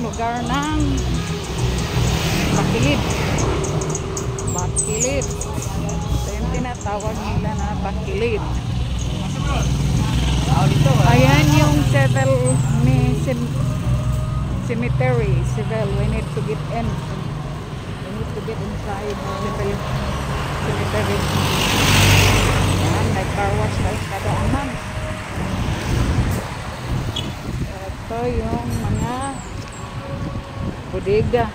lugar ng Bakilid. Bakilid. Ito yung tinatawag nila na Bakilid. Ayan yung civil cemetery. Civil. We need to get in. We need to get inside civil cemetery. Ayan, may car wash na kadaanan. Ito yung mga bodega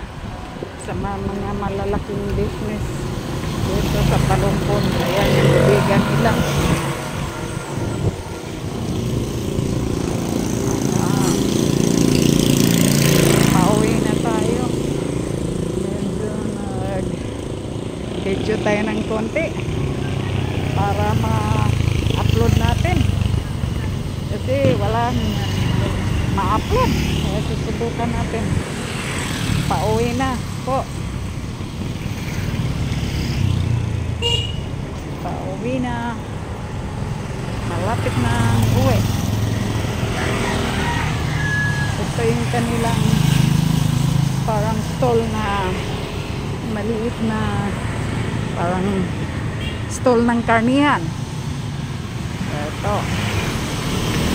sa mga malalaking business dito sa Palumpon. Ayan yung bodega nila. Pauwi na tayo. Medyo nag-video tayo ng konti para ma-upload natin kasi walang ma-upload, kaya susubukan natin. Pauwi na po. Pauwi na. Malapit na uwi. Ito yung kanilang parang stall na maliit na parang stall ng karnihan. Ito.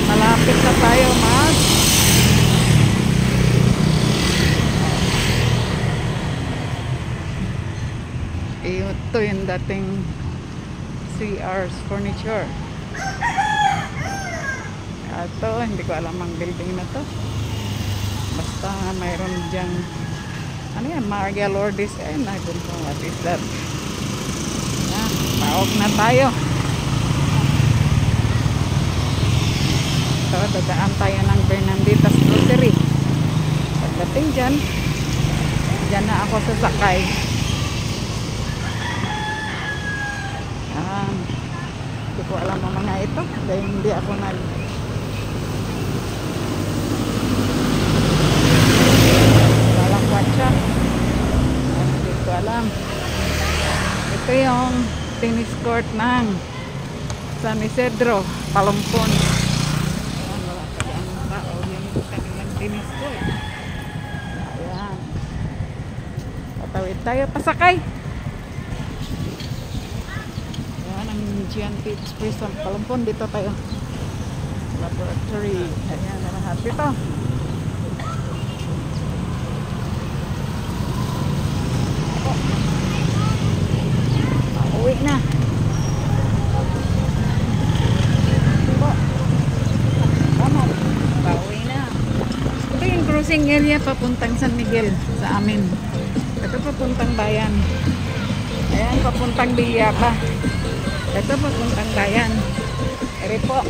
Malapit na tayo ito yung dating CR's furniture. Ito, hindi ko alam ang building na to. Basta mayroon dyan, ano yan, Maria Lourdes. I don't know what is that. Yan, paog na tayo. So, dadaan tayo ng Bernanditas Grocery. Pagdating dyan na ako sasakay. Hindi ko alam ang mga ito dahil hindi ako naglalakwan siya. Hindi ko alam. Ito yung tennis court ng San Isidro, Palumpon. Ayan, wala pa dyan ang tao. Yan yung kanilang tennis court. Ayan. Patawid tayo, pasakay. GNP Express ang Palumpon. Dito tayo laboratory. Ayan na lahat dito. Pauwi na. Pauwi na. Ito yung cruising area papuntang San Miguel sa amin. Ito papuntang bayan. Ayan papuntang Bilyaba. Ito papuntang bayan. Ere po.